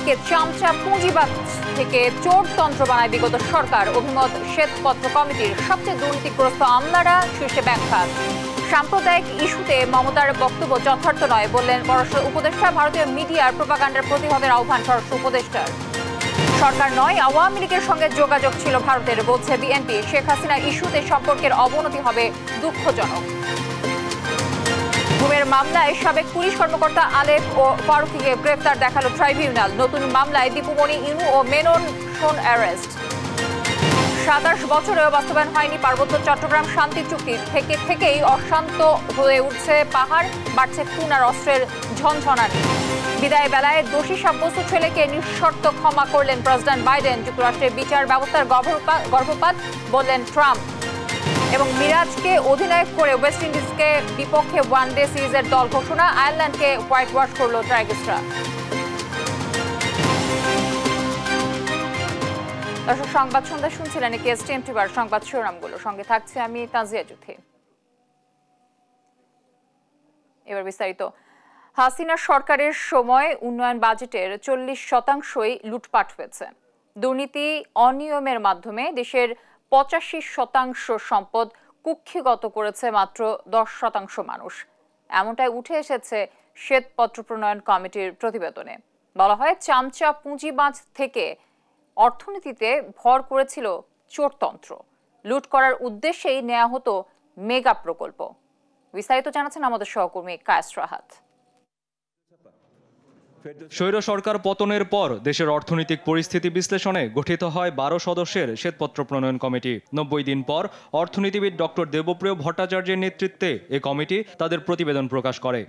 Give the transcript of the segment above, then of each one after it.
লীগকে চামচা পুঁজিবাদ থেকে চোরতন্ত্র বানায় বিগত সরকার। অভিমত শ্বেতপত্র কমিটির সবচেয়ে দুর্নীতিগ্রস্ত আমলারা শীর্ষে ব্যাখ্যা। সাম্প্রদায়িক ইস্যুতে মমতার বক্তব্য যথার্থ নয় বললেন পররাষ্ট্র উপদেষ্টা। ভারতীয় মিডিয়ার প্রোপাগান্ডার প্রতিহতের আহ্বান পররাষ্ট্র উপদেষ্টার। সরকার নয়, আওয়ামী লীগের সঙ্গে যোগাযোগ ছিল ভারতের, বলছে বিএনপি। শেখ হাসিনা ইস্যুতে সম্পর্কের অবনতি হবে দুঃখজনক। গুমের মামলায় সাবেক পুলিশ কর্মকর্তা আলেপ ও ফারুকীকে গ্রেফতার দেখালো ট্রাইব্যুনাল। নতুন মামলায় দীপুমণি ইনু ও মেনন শোন অ্যারেস্ট। 27 বছরেও বাস্তবায়ন হয়নি পার্বত্য চট্টগ্রাম শান্তি চুক্তি। থেকেই অশান্ত হয়ে উঠছে পাহাড়, বাড়ছে খুন আর অস্ত্রের ঝনঝনানি। বিদায় বেলায় দোষী সাব্যস্ত ছেলেকে নিঃশর্ত ক্ষমা করলেন প্রেসিডেন্ট বাইডেন। যুক্তরাষ্ট্রের বিচার ব্যবস্থার গর্ভপাত বললেন ট্রাম্প। এবং মিরাজকে অধিনায়ক করে ওয়েস্ট ইন্ডিজকে বিপক্ষে ওয়ানডে সিরিজের দল ঘোষণা। আয়ারল্যান্ডকে হোয়াইট ওয়াশ করল টাইগার্সরা। দর্শক, সংবাদ সন্ধ্যা শুনছিলেন কেএসটিএম টিভির সংবাদ শিরোনামগুলো। সঙ্গে থাকছে আমি তাজিয়া জুথি। এবার বিস্তারিত। হাসিনা সরকারের সময় উন্নয়ন বাজেটের 40% লুটপাট হয়েছে। দুর্নীতি অনিয়মের মাধ্যমে দেশের 85% সম্পদ কুক্ষিগত করেছে মাত্র 10% মানুষ। এমনটাই উঠে এসেছে শ্বেতপত্র প্রণয়ন কমিটির প্রতিবেদনে। বলা হয়, চামচা পুঁজিবাজ থেকে অর্থনীতিতে ভর করেছিল চোরতন্ত্র। লুট করার উদ্দেশ্যেই নেওয়া হতো মেগা প্রকল্প। বিস্তারিত জানাচ্ছেন আমাদের সহকর্মী কায়েস রাহাত। স্বৈর সরকার পতনের পর দেশের অর্থনৈতিক পরিস্থিতি বিশ্লেষণে গঠিত হয় 12 সদস্যের শ্বেতপত্র প্রণয়ন কমিটি। 90 দিন পর অর্থনীতিবিদ ডক্টর দেবপ্রিয় ভট্টাচার্যের নেতৃত্বে এ কমিটি তাদের প্রতিবেদন প্রকাশ করে।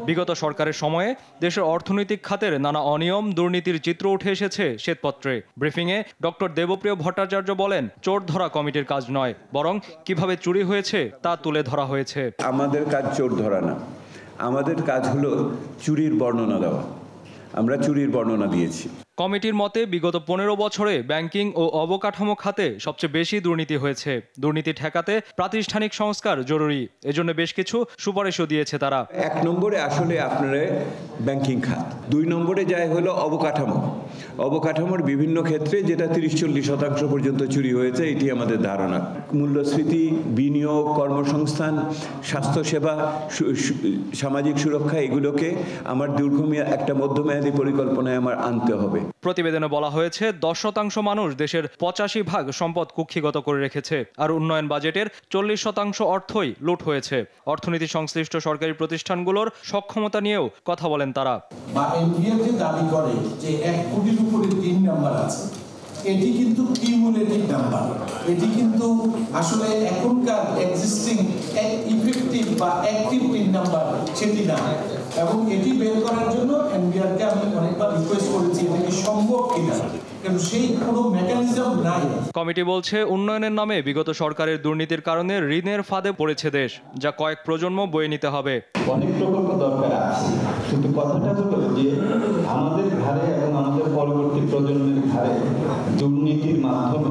বিগত সরকারের সময়ে দেশের অর্থনৈতিক খাতের নানা অনিয়ম দুর্নীতির চিত্র উঠে এসেছে শ্বেতপত্রে। ব্রিফিংয়ে ডক্টর দেবপ্রিয় ভট্টাচার্য বলেন, চোর ধরা কমিটির কাজ নয়, বরং কিভাবে চুরি হয়েছে তা তুলে ধরা হয়েছে। আমাদের কাজ চোর ধরা না, আমাদের কাজ হলো চুরির বর্ণনা দেওয়া। আমরা চুরির বর্ণনা দিয়েছি। কমিটির মতে বিগত 15 বছরে ব্যাংকিং ও অবকাঠামো খাতে সবচেয়ে বেশি দুর্নীতি হয়েছে। দুর্নীতি ঠেকাতে প্রাতিষ্ঠানিক সংস্কার জরুরি, এজন্য বেশ কিছু সুপারিশও দিয়েছে তারা। 1 নম্বরে আসলে আপনার ব্যাংকিং খাত, 2 নম্বরে যায় হলো অবকাঠামো। অবকাঠামোর বিভিন্ন ক্ষেত্রে যেটা 30-40% পর্যন্ত চুরি হয়েছে, এটি আমাদের ধারণা। মূল্যস্ফীতি, বিনিয়োগ, কর্মসংস্থান, স্বাস্থ্যসেবা, সামাজিক সুরক্ষা, এগুলোকে আমার দীর্ঘমেয়াদী একটা মধ্যমেয়াদী পরিকল্পনায় আমার আনতে হবে। প্রতিবেদনে বলা হয়েছে 10% মানুষ দেশের 85% সম্পদ কুক্ষিগত করে রেখেছে, আর উন্নয়ন বাজেটের 40% অর্থই লুট হয়েছে। অর্থনীতি সংশ্লিষ্ট সরকারি প্রতিষ্ঠানগুলোর সক্ষমতা নিয়েও কথা বলেন তারা। দাবি করে যে 1 কোটির উপরে 3 নাম্বার আছে, এটি কিন্তু কিউমুলেটিভ নাম্বার। এটি কিন্তু আসলে এখনকার এক্সিস্টিং ইফেক্টিভ বা অ্যাক্টিভ পিন নাম্বার সেটি না। এবং এটি বের করার জন্য এনবিআরকে আমি অনেকবার রিকোয়েস্ট করেছি, এটা কি সম্ভব কিনা, কারণ সেই কোনো মেকানিজম নাই। কমিটি বলছে, উন্নয়নের নামে বিগত সরকারের দুর্নীতির কারণে ঋণের ফাঁদে পড়েছে দেশ, যা কয়েক প্রজন্ম বয়ে নিতে হবে। অনেক প্রকল্প দরকার আছে, কিন্তু কথাটা হলো যে আমাদের ঘাড়ে এবং আমাদের পরবর্তী প্রজন্মের ঘাড়ে দুর্নীতির মাধ্যমে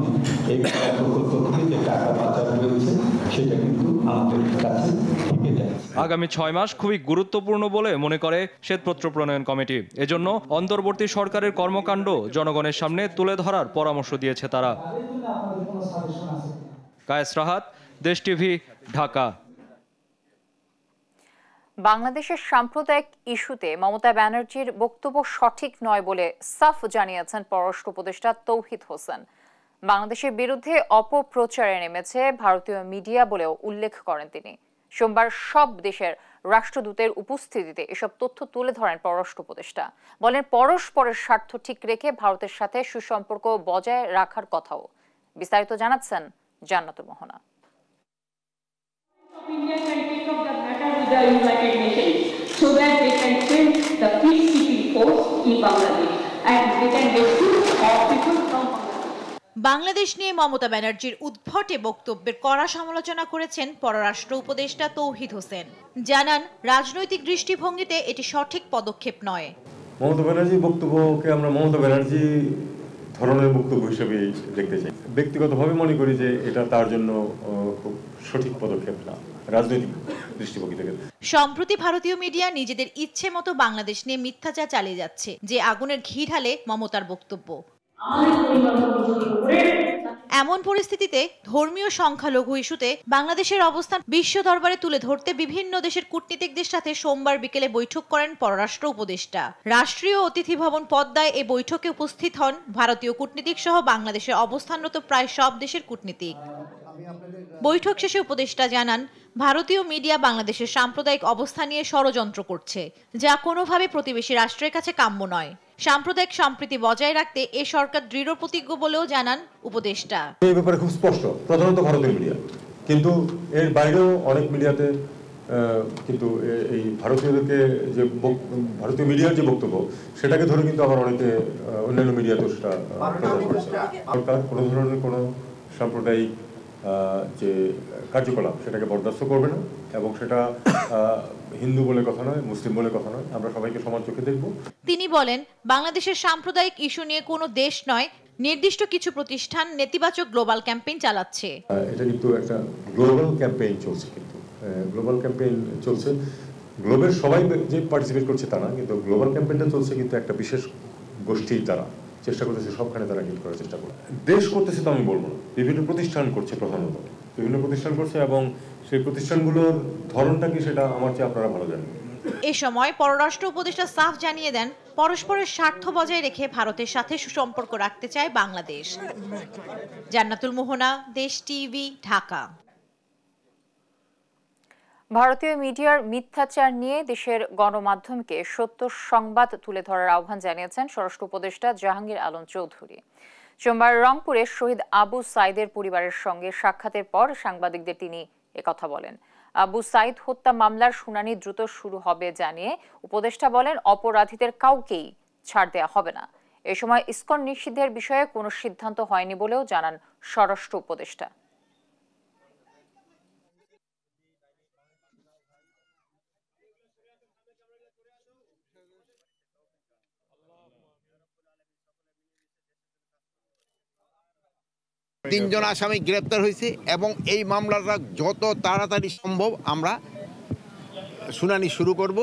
এই প্রকল্প থেকে যে টাকা পাচার হয়েছে সেটা কিন্তু আমাদের কাছে থেকে যায়। আগামী 6 মাস খুবই গুরুত্বপূর্ণ বলে মনে করে শ্বেতপত্র প্রণয়ন কমিটি। এজন্য অন্তর্বর্তী সরকারের কর্মকাণ্ড জনগণের সামনে তুলে ধরার পরামর্শ দিয়েছে তারা। কায়েস রাহাত, দেশ টিভি, ঢাকা। বাংলাদেশের সাম্প্রদায়িক ইস্যুতে মমতা ব্যানার্জির বক্তব্য সঠিক নয় বলে সাফ জানিয়েছেন পররাষ্ট্র উপদেষ্টা তৌহিদ হোসেন। বাংলাদেশের বিরুদ্ধে অপপ্রচারে নেমেছে ভারতীয় মিডিয়া বলেও উল্লেখ করেন তিনি। সোমবার সব দেশের রাষ্ট্রদূতের উপস্থিতিতে এসব তথ্য তুলে ধরেন পররাষ্ট্র উপদেষ্টা। বলেন, পরস্পরের স্বার্থ ঠিক রেখে ভারতের সাথে সুসম্পর্ক বজায় রাখার কথাও। বিস্তারিত জানাচ্ছেন জান্নাতুল মোহনা। So that they can build the peacekeeping force in Bangladesh and they can rescue all people from Bangladesh. Bangladesh নিয়ে মমতা ব্যানার্জির উদ্ভটে বক্তব্যের কড়া সমালোচনা করেছেন পররাষ্ট্র উপদেষ্টা তৌহিদ হোসেন। জানান, রাজনৈতিক দৃষ্টিভঙ্গিতে এটি সঠিক পদক্ষেপ নয়। মমতা ব্যানার্জির বক্তব্যকে আমরা মমতা ব্যানার্জি ধরনের বক্তব্য হিসেবে দেখতে চাই। ব্যক্তিগতভাবে মনে করি যে এটা তার জন্য খুব সঠিক পদক্ষেপ না রাজনৈতিক দৃষ্টিভঙ্গি থেকে। সম্প্রতি ভারতীয় মিডিয়া নিজেদের ইচ্ছে মতো বাংলাদেশ নিয়ে মিথ্যাচার চালিয়ে যাচ্ছে, যে আগুনের ঘি ঢালে মমতার বক্তব্য। এমন পরিস্থিতিতে ধর্মীয় সংখ্যালঘু ইস্যুতে বাংলাদেশের অবস্থান বিশ্ব দরবারে তুলে ধরতে বিভিন্ন দেশের কূটনীতিকদের সাথে সোমবার বিকেলে বৈঠক করেন পররাষ্ট্র উপদেষ্টা। রাষ্ট্রীয় অতিথি ভবন পদ্মায় এই বৈঠকে উপস্থিত হন ভারতীয় কূটনীতিক সহ বাংলাদেশে অবস্থানরত প্রায় সব দেশের কূটনীতিক। বৈঠক শেষে উপদেষ্টা জানান, ভারতীয় মিডিয়া বাংলাদেশের সাম্প্রদায়িক অবস্থা নিয়ে ষড়যন্ত্র করছে, যা কোনোভাবে প্রতিবেশী রাষ্ট্রের কাছে কাম্য নয়। সাম্প্রদায়িক সম্প্রীতি বজায় রাখতে এ সরকার দৃঢ় প্রতিজ্ঞ বলেও জানান উপদেষ্টা। এই ব্যাপারে খুব স্পষ্ট, প্রধানত ভারতীয় মিডিয়া, কিন্তু এর বাইরেও অনেক মিডিয়াতে কিন্তু এই ভারতীয়দেরকে যে ভারতীয় মিডিয়ার যে বক্তব্য সেটাকে ধরে কিন্তু আবার অনেকে অন্যান্য মিডিয়াতেও সেটা প্রচার করেছে। সরকার কোনো ধরনের কোনো সাম্প্রদায়িক যে কার্যকলাপ সেটাকে বরদাস্ত করবে না, এবং সেটা হিন্দু বলে কথা নয়, মুসলিম বলে কথা নয়, আমরা সবাইকে সমান চোখে দেখব। তিনি বলেন, বাংলাদেশের সাম্প্রদায়িক ইস্যু নিয়ে কোনো দেশ নয়, নির্দিষ্ট কিছু প্রতিষ্ঠান নেতিবাচক গ্লোবাল ক্যাম্পেইন চালাচ্ছে। এটা কিন্তু একটা গ্লোবাল ক্যাম্পেইন চলছে, কিন্তু গ্লোবাল ক্যাম্পেইন চলছে, গ্লোবের সবাই যে পার্টিসিপেট করছে তা না, কিন্তু গ্লোবাল ক্যাম্পেইনটা চলছে কিন্তু একটা বিশেষ গোষ্ঠীর দ্বারা চেষ্টা করতেছে সবখানে তারা হিট করার চেষ্টা করে। দেশ করতেছে তো আমি বলবো না, বিভিন্ন প্রতিষ্ঠান করছে, প্রধানত বিভিন্ন প্রতিষ্ঠান করছে, এবং সেই প্রতিষ্ঠানগুলোর ধরনটা কি সেটা আমার চেয়ে আপনারা ভালো জানেন। এ সময় পররাষ্ট্র উপদেষ্টা সাফ জানিয়ে দেন, পরস্পরের স্বার্থ বজায় রেখে ভারতের সাথে সুসম্পর্ক রাখতে চায় বাংলাদেশ। জান্নাতুল মোহনা, দেশ টিভি, ঢাকা। ভারতীয় মিডিয়ার মিথ্যাচার নিয়ে দেশের গণমাধ্যমকে সত্য সংবাদ তুলে ধরার আহ্বান জানিয়েছেন স্বরাষ্ট্র উপদেষ্টা জাহাঙ্গীর আলম চৌধুরী। সোমবার রংপুরে শহীদ আবু সাইদের পরিবারের সঙ্গে সাক্ষাতের পর সাংবাদিকদের তিনি একথা বলেন। আবু সাইদ হত্যা মামলার শুনানি দ্রুত শুরু হবে জানিয়ে উপদেষ্টা বলেন, অপরাধীদের কাউকেই ছাড় দেওয়া হবে না। এ সময় ইসকন নিষিদ্ধের বিষয়ে কোনো সিদ্ধান্ত হয়নি বলেও জানান স্বরাষ্ট্র উপদেষ্টা। তিনজন আসামি গ্রেপ্তার হয়েছে এবং এই মামলাটা যত তাড়াতাড়ি সম্ভব আমরা শুনানি শুরু করব,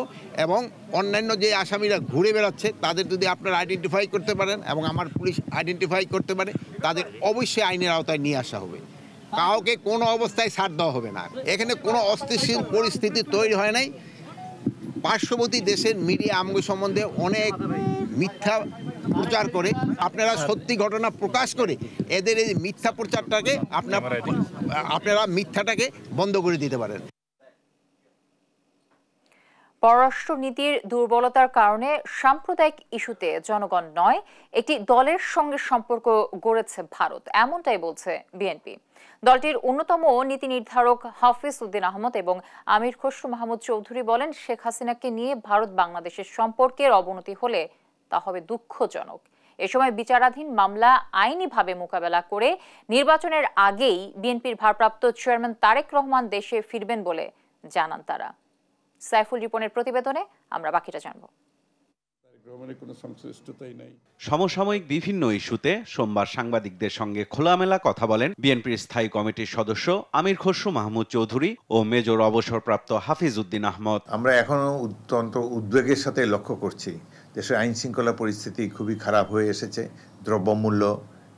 এবং অন্যান্য যে আসামিরা ঘুরে বেড়াচ্ছে তাদের যদি আপনারা আইডেন্টিফাই করতে পারেন এবং আমার পুলিশ আইডেন্টিফাই করতে পারে, তাদের অবশ্যই আইনের আওতায় নিয়ে আসা হবে। কাউকে কোনো অবস্থায় ছাড় দেওয়া হবে না। এখানে কোনো অস্থিতিশীল পরিস্থিতি তৈরি হয় নাই। পার্শ্ববর্তী দেশের মিডিয়া আমগো সম্বন্ধে অনেক মিথ্যা প্রচার করে, আপনারা সত্যি ঘটনা প্রকাশ করে এদের এই মিথ্যা প্রচারটাকে আপনারা মিথ্যাটাকে বন্ধ করে দিতে পারেন। পররাষ্ট্র নীতির দুর্বলতার কারণে সাম্প্রদায়িক ইস্যুতে জনগণ নয়, একটি দলের সঙ্গে সম্পর্ক গড়েছে ভারত, এমনটাই বলছে বিএনপি। দলটির অন্যতম নীতি নির্ধারক হাফিজ উদ্দিন আহমদ এবং আমির খসরু মাহমুদ চৌধুরী বলেন, শেখ হাসিনাকে নিয়ে ভারত বাংলাদেশের সম্পর্কের অবনতি হলে তা হবে দুঃখজনক। এ সময় বিচারাধীন মামলা আইনিভাবে মোকাবেলা করে নির্বাচনের আগেই বিএনপির ভারপ্রাপ্ত চেয়ারম্যান তারেক রহমান দেশে ফিরবেন বলে জানান তারা। সাইফুল রিপনের প্রতিবেদনে আমরা বাকিটা জানব। সমসাময়িক বিভিন্ন ইস্যুতে সোমবার সাংবাদিকদের সঙ্গে খোলামেলা কথা বলেন বিএনপির স্থায়ী কমিটির সদস্য আমির খসরু মাহমুদ চৌধুরী ও মেজর অবসরপ্রাপ্ত হাফিজ উদ্দিন আহমদ। আমরা এখনো অত্যন্ত উদ্বেগের সাথে লক্ষ্য করছি, দেশের আইন শৃঙ্খলা পরিস্থিতি খুবই খারাপ হয়ে এসেছে। দ্রব্যমূল্য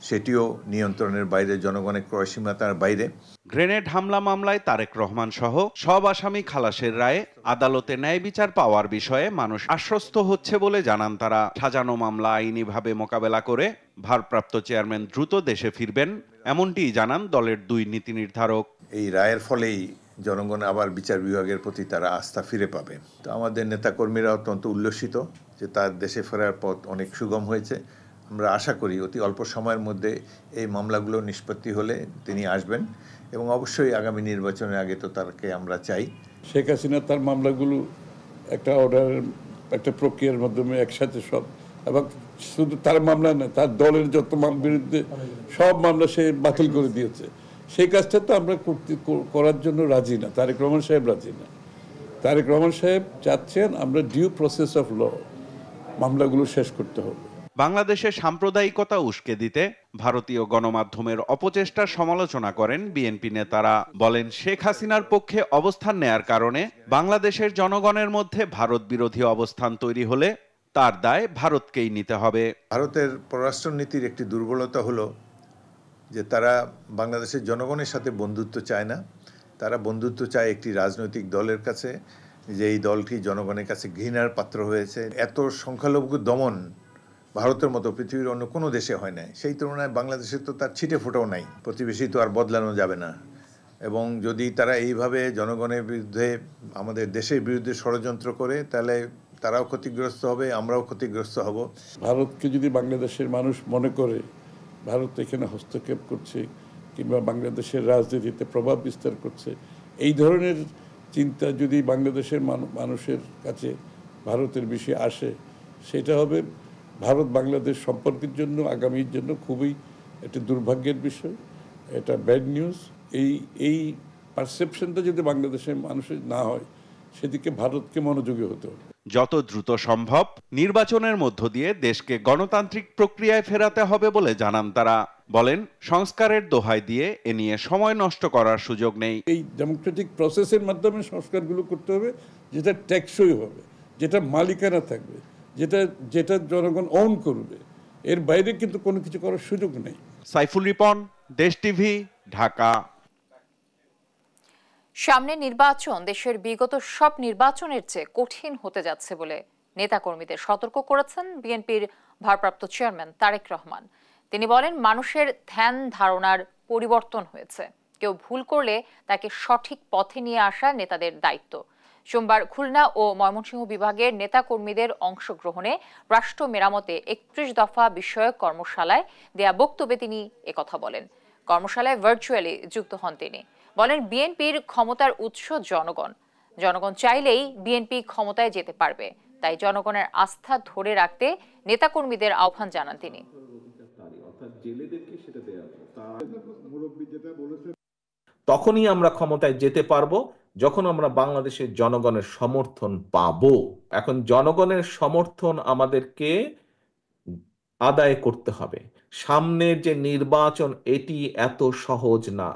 সেটিও নিয়ন্ত্রণের বাইরে, জনগণের ক্রয়সীমাতার বাইরে। গ্রেনেড হামলা মামলায় তারেক রহমান সহ সব আসামি খালাসের রায়ে আদালতে ন্যায় বিচার পাওয়ার বিষয়ে মানুষ আশ্বস্ত হচ্ছে বলে জানান তারা। সাজানো মামলা আইনিভাবে মোকাবেলা করে ভারপ্রাপ্ত চেয়ারম্যান দ্রুত দেশে ফিরবেন, এমনটি জানান দলের দুই নীতি নির্ধারক। এই রায়ের ফলেই জনগণ আবার বিচার বিভাগের প্রতি তারা আস্থা ফিরে পাবে। তো আমাদের নেতাকর্মীরা অত্যন্ত উল্লসিত যে তার দেশে ফেরার পথ অনেক সুগম হয়েছে। আমরা আশা করি অতি অল্প সময়ের মধ্যে এই মামলাগুলো নিষ্পত্তি হলে তিনি আসবেন, এবং অবশ্যই আগামী নির্বাচনের আগে তো তাকে আমরা চাই। শেখ হাসিনা তার মামলাগুলো একটা অর্ডারের একটা প্রক্রিয়ার মাধ্যমে একসাথে সব, এবং শুধু তার মামলা না, তার দলের যত বিরুদ্ধে সব মামলা সে বাতিল করে দিয়েছে। সেই কাজটা তো আমরা করার জন্য রাজি না, তারেক রহমান সাহেব রাজি না। তারেক রহমান সাহেব চাচ্ছেন আমরা ডিউ প্রসেস অফ ল মামলাগুলো শেষ করতে হবে। বাংলাদেশে সাম্প্রদায়িকতা উস্কে দিতে ভারতীয় গণমাধ্যমের অপচেষ্টার সমালোচনা করেন বিএনপি নেতারা। বলেন, শেখ হাসিনার পক্ষে অবস্থান নেয়ার কারণে বাংলাদেশের জনগণের মধ্যে ভারত বিরোধী অবস্থান তৈরি হলে তার দায় ভারতকেই নিতে হবে। ভারতের পররাষ্ট্রনীতির একটি দুর্বলতা হলো যে তারা বাংলাদেশের জনগণের সাথে বন্ধুত্ব চায় না। তারা বন্ধুত্ব চায় একটি রাজনৈতিক দলের কাছে, যে এই দলটি জনগণের কাছে ঘৃণার পাত্র হয়েছে। এত সংখ্যালঘু দমন ভারতের মতো পৃথিবীর অন্য কোনো দেশে হয় না। সেই তুলনায় বাংলাদেশে তো তার ছিটে ফোটাও নাই। প্রতিবেশী তো আর বদলানো যাবে না। এবং যদি তারা এইভাবে জনগণের বিরুদ্ধে, আমাদের দেশের বিরুদ্ধে ষড়যন্ত্র করে, তাহলে তারাও ক্ষতিগ্রস্ত হবে, আমরাও ক্ষতিগ্রস্ত হব। ভারতকে যদি বাংলাদেশের মানুষ মনে করে ভারত এখানে হস্তক্ষেপ করছে কিংবা বাংলাদেশের রাজনীতিতে প্রভাব বিস্তার করছে, এই ধরনের চিন্তা যদি বাংলাদেশের মানুষের কাছে ভারতের বিষয়ে আসে, সেটা হবে ভারত বাংলাদেশ সম্পর্কের জন্য, আগামীর জন্য খুবই একটা দুর্ভাগ্যের বিষয়। এটা ব্যাড নিউজ। এই পারসেপশনটা যদি বাংলাদেশের মানুষের না হয়, সেদিকে ভারতকে মনোযোগী হতে হবে। যত দ্রুত সম্ভব নির্বাচনের মধ্য দিয়ে দেশকে গণতান্ত্রিক প্রক্রিয়ায় ফেরাতে হবে বলে জানান তারা। বলেন, সংস্কারের দোহাই দিয়ে এ নিয়ে সময় নষ্ট করার সুযোগ নেই। এই ডেমোক্রেটিক প্রসেসের মাধ্যমে সংস্কারগুলো করতে হবে, যেটা টেকসই হবে, যেটা মালিকানা থাকবে, যেটা জনগণ ওন করবে। এর বাইরে কিন্তু কোনো কিছু করার সুযোগ নেই। সাইফুল রিপন, দেশ টিভি, ঢাকা। সামনে নির্বাচন দেশের বিগত সব নির্বাচনের চেয়ে কঠিন হতে যাচ্ছে বলে নেতাকর্মীদের সতর্ক করেছেন বিএনপির ভারপ্রাপ্ত চেয়ারম্যান তারেক রহমান। তিনি বলেন, মানুষের ধ্যান ধারণার পরিবর্তন হয়েছে। কেউ ভুল করলে তাকে সঠিক পথে নিয়ে আসা নেতাদের দায়িত্ব। সোমবার খুলনা ও ময়মনসিংহ বিভাগের নেতাকর্মীদের অংশগ্রহণে রাষ্ট্র মেরামতে 31 দফা বিষয়ক কর্মশালায় দেয়া বক্তব্যে তিনি একথা বলেন। কর্মশালায় ভার্চুয়ালি যুক্ত হন তিনি। বলেন, বিএনপির ক্ষমতার উৎস জনগণ। জনগণ চাইলেই বিএনপি ক্ষমতায় যেতে পারবে। তাই জনগণের আস্থা ধরে রাখতে নেতাকর্মীদের আহ্বান জানান তিনি। তখনই আমরা ক্ষমতায় যেতে পারবো যখন আমরা বাংলাদেশের জনগণের সমর্থন পাবো। এখন জনগণের সমর্থন আমাদেরকে আদায় করতে হবে। সামনের যে নির্বাচন, এটি এত সহজ না।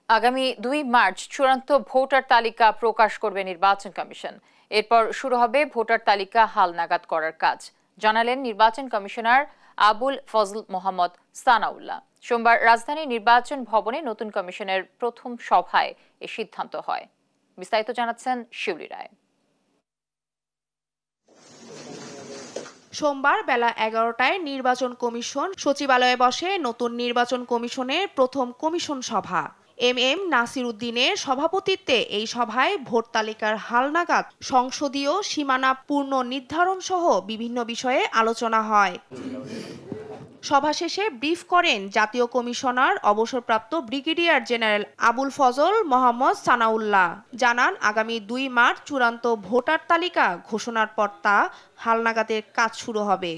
আগামী 2 মার্চ চূড়ান্ত ভোটার তালিকা প্রকাশ করবে নির্বাচন কমিশন। এরপর শুরু হবে ভোটার তালিকা হালনাগাদ করার কাজ, জানালেন নির্বাচন কমিশনার আবুল ফজল মোহাম্মদ সানাউল্লাহ। সোমবার রাজধানীর নির্বাচন ভবনে নতুন কমিশনের প্রথম সভায় এ সিদ্ধান্ত হয়। বিস্তারিত জানাচ্ছেন শিউলি রায়। সোমবার বেলা 11টায় নির্বাচন কমিশন সচিবালয়ে বসে নতুন নির্বাচন কমিশনের প্রথম কমিশন সভা। এম নাসির উদ্দিনের সভাপতিত্বে এই সভায় ভোট তালিকার হালনাগাদ, সংসদীয় সীমানা পূর্ণ নির্ধারণ সহ বিভিন্ন বিষয়ে আলোচনা হয়। সভা শেষে ব্রিফ করেন জাতীয় কমিশনার অবসরপ্রাপ্ত ব্রিগেডিয়ার জেনারেল আবুল ফজল মোহাম্মদ সানাউল্লাহ। জানান, আগামী 2 মার্চ চূড়ান্ত ভোটার তালিকা ঘোষণার পর তা হালনাগাদের কাজ শুরু হবে।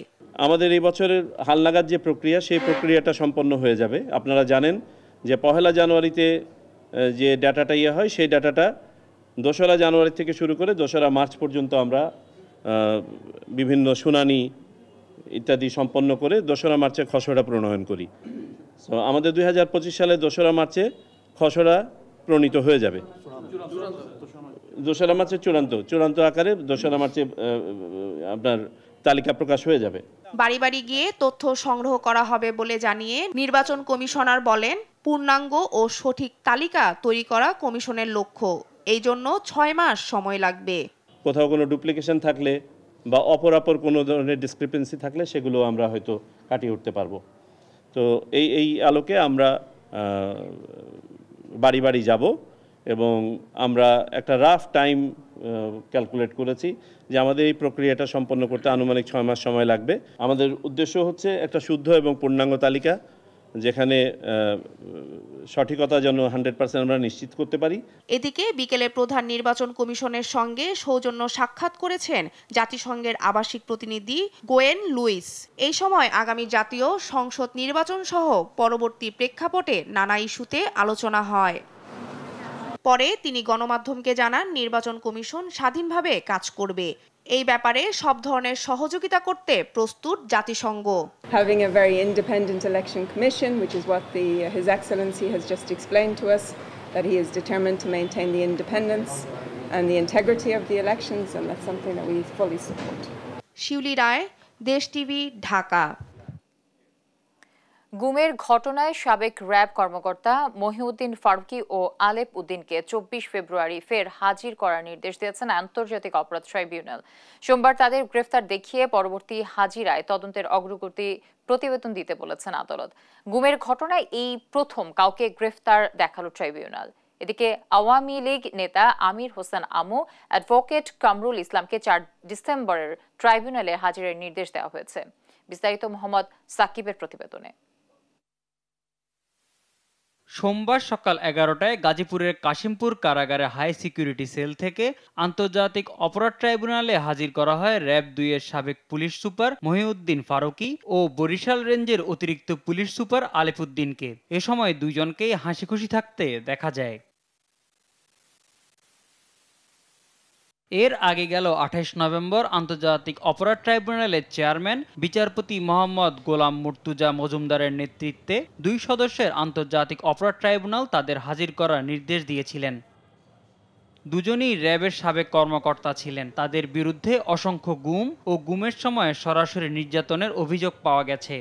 আমাদের এই বছরের হালনাগাদ যে প্রক্রিয়া, সেই প্রক্রিয়াটা সম্পন্ন হয়ে যাবে। আপনারা জানেন যে 1 জানুয়ারিতে যে ডাটাটা হয়, সেই ডাটাটা 2 জানুয়ারি থেকে শুরু করে 2 মার্চ পর্যন্ত আমরা বিভিন্ন শুনানি ইত্যাদি সম্পন্ন করে 2 মার্চে খসড়া প্রণয়ন করি। তো আমাদের 2025 সালে 2 মার্চে খসড়া প্রণীত হয়ে যাবে। 2 মার্চে চূড়ান্ত আকারে 2 মার্চে আপনার তালিকা প্রকাশ হয়ে যাবে। বাড়ি বাড়ি গিয়ে তথ্য সংগ্রহ করা হবে বলে জানিয়ে নির্বাচন কমিশনার বলেন, পূর্ণাঙ্গ ও সঠিক তালিকা তৈরি করা কমিশনের লক্ষ্য। এই জন্য 6 মাস সময় লাগবে। কোথাও কোনো ডুপ্লিকেশন থাকলে বা অপরাপর কোনো ধরনের ডিসক্রিপেন্সি থাকলে সেগুলো আমরা হয়তো কাটিয়ে উঠতে পারবো। তো এই আলোকে আমরা বাড়ি বাড়ি যাব এবং আমরা একটা রাফ টাইম ক্যালকুলেট করেছি যে আমাদের এই প্রক্রিয়াটা সম্পন্ন করতে আনুমানিক 6 মাস সময় লাগবে। আমাদের উদ্দেশ্য হচ্ছে একটা শুদ্ধ এবং পূর্ণাঙ্গ তালিকা, যেখানে সঠিকতা যেন 100% আমরা নিশ্চিত করতে পারি। এদিকে বিকেলে প্রধান নির্বাচন কমিশনের সঙ্গে সৌজন্য সাক্ষাৎ করেছেন জাতিসংঘের আবাসিক প্রতিনিধি গোয়েন লুইস। এই সময় আগামী জাতীয় সংসদ নির্বাচন সহ পরবর্তী প্রেক্ষাপটে নানা ইস্যুতে আলোচনা হয়। পরে তিনি গণমাধ্যমকে জানান, নির্বাচন কমিশন স্বাধীনভাবে কাজ করবে। এই ব্যাপারে সব ধরনের সহযোগিতা করতে প্রস্তুত জাতিসংঘ। Having a very independent election commission, which is what His Excellency has just explained to us, that he is determined to maintain the independence and the integrity of the elections, and that's something that we fully support. শিউলি রায়, দেশ TV, Dhaka. গুমের ঘটনায় সাবেক RAB কর্মকর্তা মহিউদ্দিন ফারুকী ও আলেপ উদ্দিনকে 24 ফেব্রুয়ারি ফের হাজির করার নির্দেশ দিয়েছেন আন্তর্জাতিক অপরাধ ট্রাইব্যুনাল। সোমবার তাদের গ্রেফতার দেখিয়ে পরবর্তী হাজিরায় তদন্তের অগ্রগতি প্রতিবেদন দিতে বলেছেন আদালত। গুমের ঘটনায় এই প্রথম কাউকে গ্রেফতার দেখালো ট্রাইব্যুনাল। এদিকে আওয়ামী লীগ নেতা আমির হোসেন আমু, অ্যাডভোকেট কামরুল ইসলামকে 4 ডিসেম্বরের ট্রাইব্যুনালে হাজিরের নির্দেশ দেওয়া হয়েছে। বিস্তারিত মোহাম্মদ সাকিবের প্রতিবেদনে। সোমবার সকাল 11টায় গাজীপুরের কাশিমপুর কারাগারে হাই সিকিউরিটি সেল থেকে আন্তর্জাতিক অপরাধ ট্রাইব্যুনালে হাজির করা হয় র্যাব 2 এর সাবেক পুলিশ সুপার মহিউদ্দিন ফারুকী ও বরিশাল রেঞ্জের অতিরিক্ত পুলিশ সুপার আলেপ উদ্দিনকে। এ সময় দুইজনকেই হাসিখুশি থাকতে দেখা যায়। এর আগে গেল 28 নভেম্বর আন্তর্জাতিক অপরাধ ট্রাইব্যুনালের চেয়ারম্যান বিচারপতি মোহাম্মদ গোলাম মুর্তুজা মজুমদারের নেতৃত্বে 2 সদস্যের আন্তর্জাতিক অপরাধ ট্রাইব্যুনাল তাদের হাজির করার নির্দেশ দিয়েছিলেন। দুজনই র্যাবের সাবেক কর্মকর্তা ছিলেন। তাদের বিরুদ্ধে অসংখ্য গুম ও গুমের সময় সরাসরি নির্যাতনের অভিযোগ পাওয়া গেছে।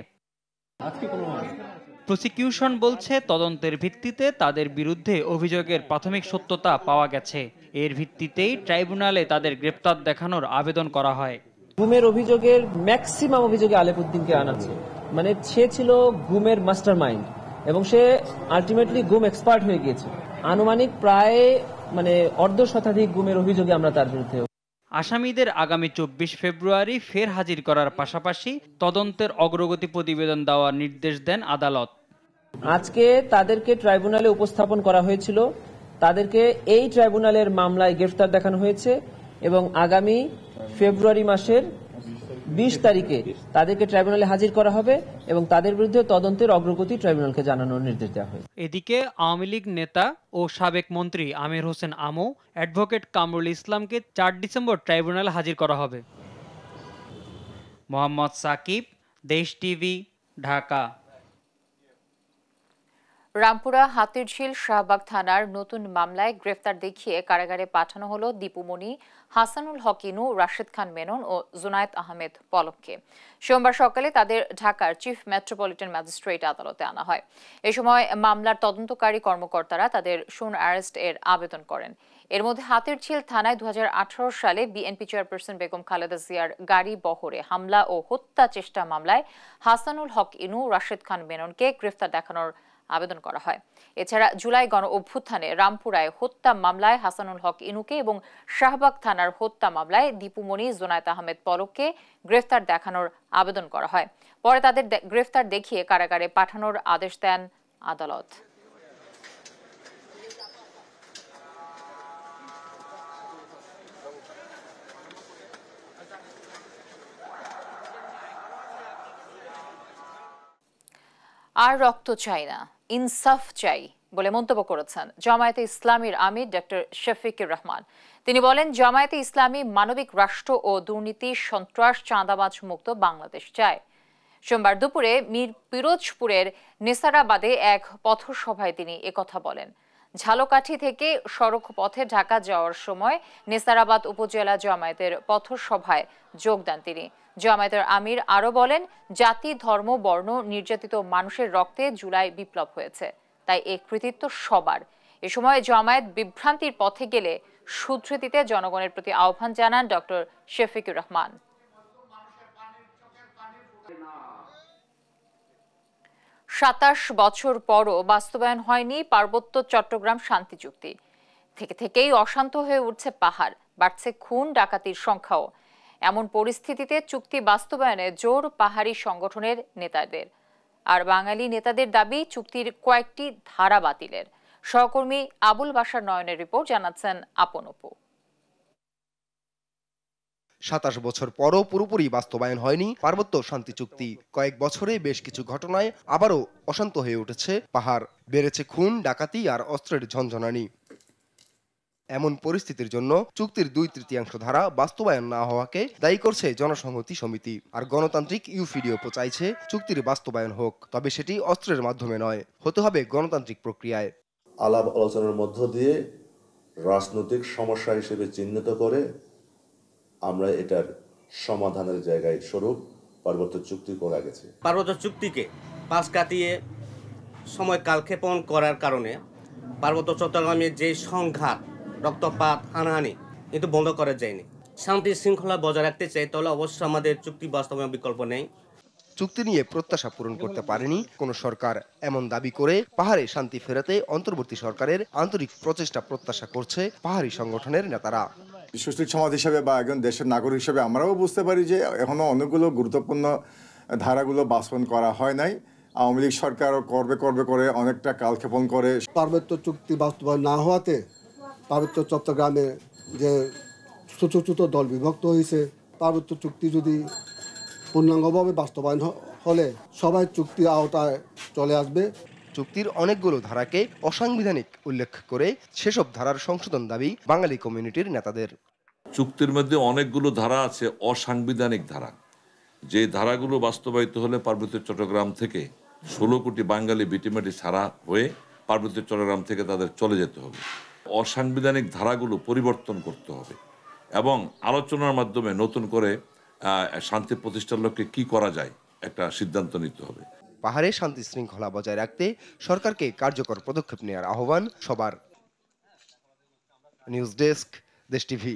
প্রসিকিউশন বলছে তদন্তের ভিত্তিতে তাদের বিরুদ্ধে অভিযোগের প্রাথমিক সত্যতা পাওয়া গেছে। এর ভিত্তিতেই ট্রাইব্যুনালে তাদের গ্রেপ্তার দেখানোর আবেদন করা হয়। গুমের অভিযোগের ম্যাক্সিমাম অভিযোগে আলেপ উদ্দিনকে আনাচ্ছে, মানে সে ছিল গুমের মাস্টার মাইন্ড এবং সে আলটিমেটলি গুম এক্সপার্ট হয়ে গিয়েছে। আনুমানিক প্রায় অর্ধ শতাধিক গুমের অভিযোগে আমরা তার বিরুদ্ধে। আসামিদের আগামী 24 ফেব্রুয়ারি ফের হাজির করার পাশাপাশি তদন্তের অগ্রগতি প্রতিবেদন দেওয়ার নির্দেশ দেন আদালত। আজকে তাদেরকে ট্রাইব্যুনালে উপস্থাপন করা হয়েছিল, তাদেরকে এই ট্রাইব্যুনালের মামলায় গ্রেফতার দেখানো হয়েছে এবং আগামী ফেব্রুয়ারি মাসের 20 তারিখে তাদেরকে ট্রাইব্যুনালে হাজির করা হবে এবং তাদের বিরুদ্ধে তদন্তের অগ্রগতি ট্রাইব্যুনালকে জানানোর নির্দেশ দেওয়া হয়েছে। এদিকে আওয়ামী লীগ নেতা ও সাবেক মন্ত্রী আমির হোসেন আমু, অ্যাডভোকেট কামরুল ইসলামকে 4 ডিসেম্বর ট্রাইব্যুনালে হাজির করা হবে। মোহাম্মদ সাকিব, দেশ টিভি, ঢাকা। রামপুরা হাতিরঝিল শাহবাগ থানার নতুন মামলায় গ্রেফতার দেখিয়ে কারাগারে পাঠানো হলো দীপুমণি, হাসানুল হক ইনু, রাশেদ খান মেনন ও জুনায়েদ আহমেদ পলককে। সোমবার সকালে তাদের ঢাকার চিফ মেট্রোপলিটন ম্যাজিস্ট্রেট আদালতে আনা হয়। এ সময় মামলার তদন্তকারী কর্মকর্তারা তাদের শুন অ্যারেস্ট এর আবেদন করেন। এর মধ্যে হাতিরঝিল থানায় 2018 সালে বিএনপি চেয়ারপারসন বেগম খালেদা জিয়ার গাড়ি বহরে হামলা ও হত্যা চেষ্টা মামলায় হাসানুল হক ইনু, রাশেদ খান মেননকে গ্রেফতার দেখানোর আবেদন করা হয়। এছাড়া জুলাই গণ অভ্যুত্থানে রামপুরায় হত্যা মামলায় হাসানুল হক ইনুকে এবং শাহবাগ থানার হত্যা মামলায় দীপুমণি, জুনায়েদ আহমেদ পলককে গ্রেফতার দেখানোর আবেদন করা হয়। পরে তাদের গ্রেফতার দেখিয়ে কারাগারে পাঠানোর আদেশ দেন আদালত। আর রক্ত চাই না, ইনসাফ চাই বলে মন্তব্য করেছেন জামায়াতে ইসলামীর আমির ডক্টর শফিকুর রহমান। তিনি বলেন, জামায়াতে ইসলামী মানবিক রাষ্ট্র ও দুর্নীতি, সন্ত্রাস, চাঁদাবাজ মুক্ত বাংলাদেশ চায়। সোমবার দুপুরে মীর পিরোজপুরের নেসারাবাদে এক পথসভায় তিনি একথা বলেন। ঝালকাঠি থেকে সড়ক পথে ঢাকা যাওয়ার সময় নেসারাবাদ উপজেলা জামায়াতের পথসভায় যোগ দেন তিনি। জামায়াতের আমির আরো বলেন, জাতি, ধর্ম, বর্ণ নির্যাতিত মানুষের রক্তে জুলাই বিপ্লব হয়েছে, তাই এ কৃতিত্ব সবার। এ সময় জামায়াত বিভ্রান্তির পথে গেলে শুধরে দিতে জনগণের প্রতি আহ্বান জানান ডক্টর শফিকুর রহমান। 27 বছর পরও বাস্তবায়ন হয়নি পার্বত্য চট্টগ্রাম শান্তি চুক্তি। থেকেই অশান্ত হয়ে উঠছে পাহাড়, বাড়ছে খুন ডাকাতির সংখ্যাও। এমন পরিস্থিতিতে চুক্তি বাস্তবায়নে জোর পাহাড়ি সংগঠনের নেতাদের। আর বাঙালি নেতাদের দাবি চুক্তির কয়েকটি ধারা বাতিলের। সহকর্মী আবুল বাশার নয়নের রিপোর্ট, জানাচ্ছেন আপন অপু। 27 বছর পরও পুরোপুরি বাস্তবায়ন হয়নি পার্বত্য শান্তি চুক্তি। কয়েক বছরে বেশ কিছু ঘটনায় আবারও অশান্ত হয়ে উঠেছে পাহাড়, বেড়েছে খুন, ডাকাতি আর অস্ত্রের ঝনঝনানি। এমন পরিস্থিতির জন্য চুক্তির 2/3 ধারা বাস্তবায়ন না হওয়াকে দায়ী করছে জনসংহতি সমিতি। আর গণতান্ত্রিক ইউপিডিএফও চাইছে চুক্তির বাস্তবায়ন হোক, তবে সেটি অস্ত্রের মাধ্যমে নয়, হতে হবে গণতান্ত্রিক প্রক্রিয়ায়। আলাপ আলোচনার মধ্য দিয়ে রাজনৈতিক সমস্যা হিসেবে চিহ্নিত করে আমরা এটার সমাধানের জায়গায় স্বরূপ পার্বত্য চুক্তি করা গেছে। পার্বত্য চুক্তিকে পাশ কাটিয়ে সময় কালক্ষেপণ করার কারণে পার্বত্য চট্টগ্রামে যে সংঘাত, রক্তপাত, হানাহানি কিন্তু বন্ধ করা যায়নি। শান্তি শৃঙ্খলা বজায় রাখতে চাই, তাহলে অবশ্যই আমাদের চুক্তি বাস্তবায়নের বিকল্প নেই। চুক্তি নিয়ে প্রত্যাশা পূরণ করতে পারেনি কোনো সরকার, এমন দাবি করে পাহাড়ে শান্তি ফেরাতে অন্তর্বর্তী সরকারের আন্তরিক প্রচেষ্টা প্রত্যাশা করছে পাহাড়ি সংগঠনের নেতারা। সুশীল সমাজ হিসেবে বা একজন দেশের নাগরিক হিসেবে আমরাও বুঝতে পারি যে এখনো অনেকগুলো গুরুত্বপূর্ণ ধারাগুলো বাস্তবায়ন করা হয় নাই। আওয়ামী লীগ সরকারও করবে করে অনেকটা কালক্ষেপণ করে। পার্বত্য চুক্তি বাস্তবায়ন না হওয়াতে পার্বত্য চট্টগ্রামে যে ছোট ছোট দল বিভক্ত হয়েছে, পার্বত্য চুক্তি যদি পূর্ণাঙ্গভাবে বাস্তবায়ন হলে সবাই চুক্তির আওতায় চলে আসবে। চুক্তির অনেকগুলো ধারাকে অসাংবিধানিক উল্লেখ করে সেসব ধারার সংশোধন দাবি বাঙালি কমিউনিটির নেতাদের। চুক্তির মধ্যে অনেকগুলো ধারা আছে অসাংবিধানিক ধারা, যে ধারাগুলো বাস্তবায়িত হলে পার্বত্য চট্টগ্রাম থেকে 16 কোটি বাঙালি ভিটেমাটি ছাড়া হয়ে পার্বত্য চট্টগ্রাম থেকে তাদের চলে যেতে হবে। অসাংবিধানিক ধারাগুলো পরিবর্তন করতে হবে এবং আলোচনার মাধ্যমে নতুন করে শান্তি প্রতিষ্ঠার লক্ষ্যে কি করা যায় একটা সিদ্ধান্ত নিতে হবে। পাহাড়ে শান্তি শৃঙ্খলা বজায় রাখতে সরকারকে কার্যকর পদক্ষেপ নেওয়ার আহ্বান সবার। নিউজ ডেস্ক, দেশ টিভি।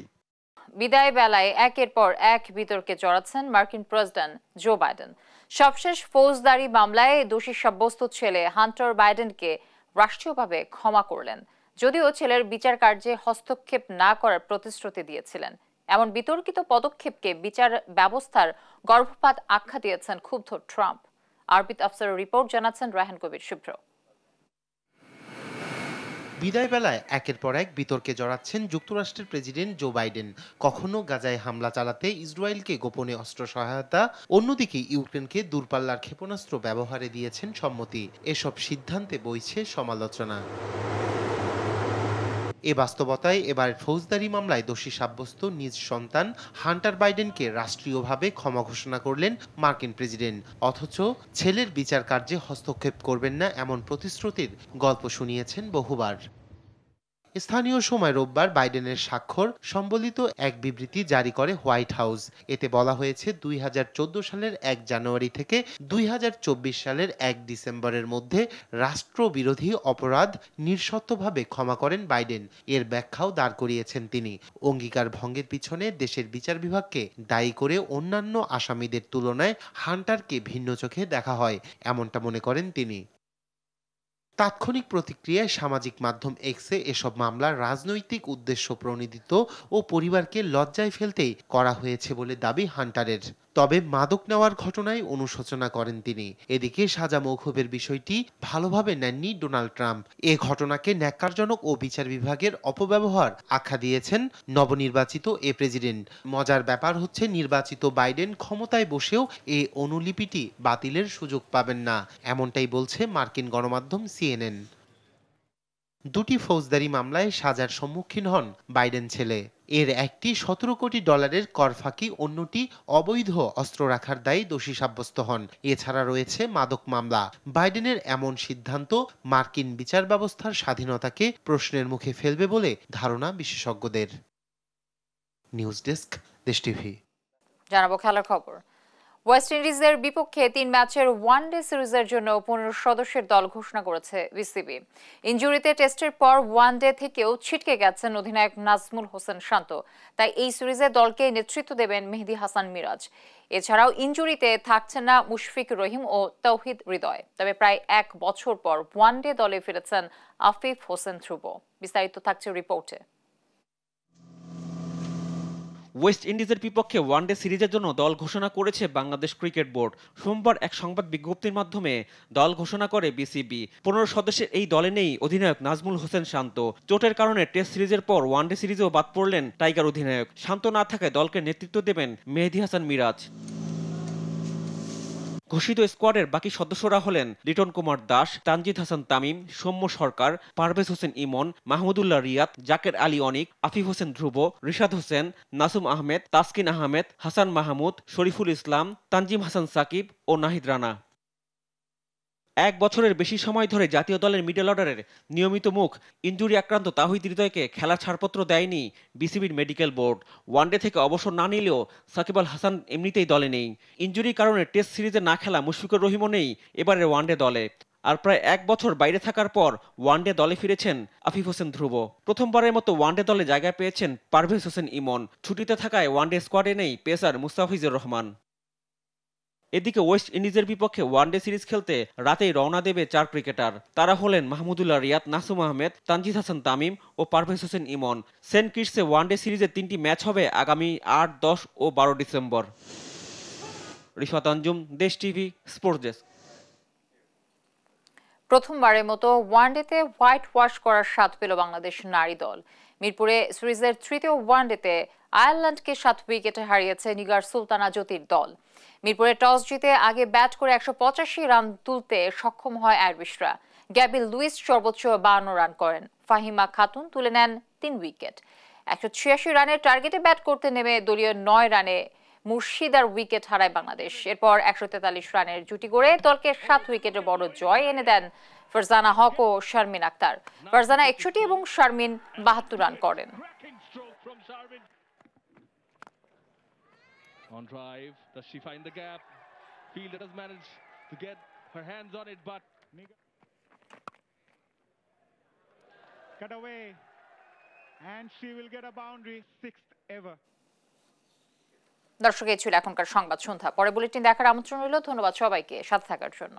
বিদায় বেলায় একের পর এক বিতর্কে জড়াচ্ছেন মার্কিন প্রেসিডেন্ট জো বাইডেন। সবশেষ ফৌজদারি মামলায় দোষী সাব্যস্ত ছেলে হান্টার বাইডেনকে রাষ্ট্রীয়ভাবে ক্ষমা করলেন, যদিও ছেলের বিচার কার্যে হস্তক্ষেপ না করার প্রতিশ্রুতি দিয়েছিলেন। এমন বিতর্কিত পদক্ষেপকে বিচার ব্যবস্থার গর্ভপাত আখ্যা দিয়েছেন ক্ষুব্ধ ট্রাম্প। আরবিত আফসারের রিপোর্ট, জানাচ্ছেন রায়হান কবির শুভ্র। বিদায় বেলায় একের পর এক বিতর্কে জড়াচ্ছেন যুক্তরাষ্ট্রের প্রেসিডেন্ট জো বাইডেন। কখনো গাজায় হামলা চালাতে ইসরায়েলকে গোপনে অস্ত্র সহায়তা, অন্যদিকে ইউক্রেনকে দূরপাল্লার ক্ষেপণাস্ত্র ব্যবহারে দিয়েছেন সম্মতি। এসব সিদ্ধান্তে বইছে সমালোচনা। এ বাস্তবতায় এবার ফৌজদারি মামলায় দোষী সাব্যস্ত নিজ সন্তান হান্টার বাইডেনকে রাষ্ট্রীয়ভাবে ক্ষমা ঘোষণা করলেন মার্কিন প্রেসিডেন্ট। অথচ ছেলের বিচার কার্যে হস্তক্ষেপ করবেন না এমন প্রতিশ্রুতির গল্প শুনিয়েছেন বহুবার। স্থানীয় সময় রোববার বাইডেনের স্বাক্ষর সম্বলিত এক বিবৃতি জারি করে হোয়াইট হাউস। এতে বলা হয়েছে 2014 সালের 1 জানুয়ারি থেকে 2024 সালের 1 ডিসেম্বরের মধ্যে রাষ্ট্রবিরোধী অপরাধ নিঃশর্তভাবে ক্ষমা করেন বাইডেন। এর ব্যাখ্যাও দাঁড় করিয়েছেন তিনি। অঙ্গীকার ভঙ্গের পিছনে দেশের বিচার বিভাগকে দায়ী করে অন্যান্য আসামিদের তুলনায় হান্টারকে ভিন্ন চোখে দেখা হয়, এমনটা মনে করেন তিনি। তাৎক্ষণিক প্রতিক্রিয়ায় সামাজিক মাধ্যম এক্সে এসব মামলা রাজনৈতিক উদ্দেশ্য প্রণোদিত ও পরিবারকে লজ্জায় ফেলতেই করা হয়েছে বলে দাবি হান্টারের। তবে মাদক নেওয়ার ঘটনায় অনুশোচনা করেন তিনি। এদিকে সাজা মওকুফের বিষয়টি ভালোভাবে নেননি ডোনাল্ড ট্রাম্প। এ ঘটনাকে ন্যাক্কারজনক ও বিচার বিভাগের অপব্যবহার আখ্যা দিয়েছেন নবনির্বাচিত এ প্রেসিডেন্ট। মজার ব্যাপার হচ্ছে, নির্বাচিত বাইডেন ক্ষমতায় বসেও এ অনুলিপিটি বাতিলের সুযোগ পাবেন না, এমনটাই বলছে মার্কিন গণমাধ্যম CNN। দুটি ফৌজদারি মামলায় সাজার সম্মুখীন হন বাইডেন ছেলে। এর একটি $17 কোটি কর ফাঁকি, অন্যটি অবৈধ অস্ত্র রাখার দায়ে দোষী সাব্যস্ত হন। এছাড়া রয়েছে মাদক মামলা। বাইডেনের এমন সিদ্ধান্ত মার্কিন বিচার ব্যবস্থার স্বাধীনতাকে প্রশ্নের মুখে ফেলবে বলে ধারণা বিশেষজ্ঞদের। নিউজ ডেস্ক, দেশ টিভি। জানাবো খেলার খবর। ওয়েস্ট ইন্ডিজের বিপক্ষে 3 ম্যাচের ওয়ানডে সিরিজের জন্য 15 সদস্যের দল ঘোষণা করেছে বিসিবি। ইনজুরিতে টেস্টের পর ওয়ানডে থেকেও ছিটকে গেছেন অধিনায়ক নাজমুল হোসেন শান্ত, তাই এই সিরিজে দলকে নেতৃত্ব দেবেন মেহেদী হাসান মিরাজ। এছাড়াও ইনজুরিতে থাকছেন না মুশফিক রহিম ও তৌহিদ হৃদয়। তবে প্রায় 1 বছর পর ওয়ানডে দলে ফিরেছেন আফিফ হোসেন ধ্রুব। বিস্তারিত থাকছে রিপোর্টে। ওয়েস্ট ইন্ডিজের বিপক্ষে ওয়ানডে সিরিজের জন্য দল ঘোষণা করেছে বাংলাদেশ ক্রিকেট বোর্ড। সোমবার এক সংবাদ বিজ্ঞপ্তির মাধ্যমে দল ঘোষণা করে বিসিবি। 15 সদস্যের এই দলে নেই অধিনায়ক নাজমুল হোসেন শান্ত। চোটের কারণে টেস্ট সিরিজের পর ওয়ানডে সিরিজেও বাদ পড়লেন টাইগার অধিনায়ক। শান্ত না থাকায় দলকে নেতৃত্ব দেবেন মেহেদী হাসান মিরাজ। ঘোষিত স্কোয়াডের বাকি সদস্যরা হলেন লিটন কুমার দাস, তানজিদ হাসান তামিম, সৌম্য সরকার, পারভেজ হোসেন ইমন, মাহমুদুল্লাহ রিয়াদ, জাকের আলী অনিক, আফিফ হোসেন ধ্রুব, রিশাদ হোসেন, নাসুম আহমেদ, তাসকিন আহমেদ, হাসান মাহমুদ, শরীফুল ইসলাম, তানজিম হাসান সাকিব ও নাহিদ রানা। 1 বছরের বেশি সময় ধরে জাতীয় দলের মিডল অর্ডারের নিয়মিত মুখ ইনজুরি আক্রান্ত তাহিদ হৃদয়কে খেলার ছাড়পত্র দেয়নি বিসিবির মেডিকেল বোর্ড। ওয়ানডে থেকে অবসর না নিলেও সাকিব আল হাসান এমনিতেই দলে নেই। ইনজুরির কারণে টেস্ট সিরিজে না খেলা মুশফিকুর রহিমও নেই এবারের ওয়ানডে দলে। আর প্রায় 1 বছর বাইরে থাকার পর ওয়ানডে দলে ফিরেছেন আফিফ হোসেন ধ্রুব। প্রথমবারের মতো ওয়ানডে দলে জায়গা পেয়েছেন পারভেজ হোসেন ইমন। ছুটিতে থাকায় ওয়ানডে স্কোয়াডে নেই পেসার মুস্তাফিজুর রহমান। এদিকে ওয়েস্ট ইন্ডিজের বিপক্ষে ওয়ানডে সিরিজ খেলতে রাতেই রওনা দেবে 4 ক্রিকেটার। তারা হলেন মাহমুদুল্লাহ রিয়াদ, নাসুম আহমেদ, তানজিদ হাসান তামিম ও পারভেজ হোসেন ইমন। সেন্ট কিটসে ওয়ানডে সিরিজের 3টি ম্যাচ হবে আগামী 8, 10 ও 12 ডিসেম্বর। রিফাত আঞ্জুম, দেশ টিভি, স্পোর্টস ডেস্ক। প্রথমবারের মতো ওয়ানডেতে হোয়াইট ওয়াশ করার স্বাদ পেল বাংলাদেশ নারী দল। মিরপুরে সিরিজের তৃতীয় ওয়ানডেতে আয়ারল্যান্ডকে 7 উইকেটে হারিয়েছে নিগার সুলতানা জ্যোতির দল। মিরপুরে টস জিতে আগে ব্যাট করে 185 রান তুলতে সক্ষম হয় আইরিশরা। গ্যাবি লুইস সর্বোচ্চ 52 রান করেন। ফাহিমা খাতুন তুলে নেন 3 উইকেট। 186 রানের টার্গেটে ব্যাট করতে নেমে দলীয় 9 রানে মুর্শিদার উইকেট হারায় বাংলাদেশ। এরপর 143 রানের জুটি গড়ে দলকে 7 উইকেটের বড় জয় এনে দেন ফারজানা হক ও শারমিন আক্তার। ফারজানা 61 এবং শারমিন 72 রান করেন। On drive, does she find the gap? Fielder does manage to get her hands on it, but cut away, and she will get a boundary, 6th ever. দর্শক, এই ছিল এখনকার সংবাদ সন্ধ্যা। পরে বুলেটিন দেখার আমন্ত্রণ রইল। ধন্যবাদ সবাইকে সাথে থাকার জন্য।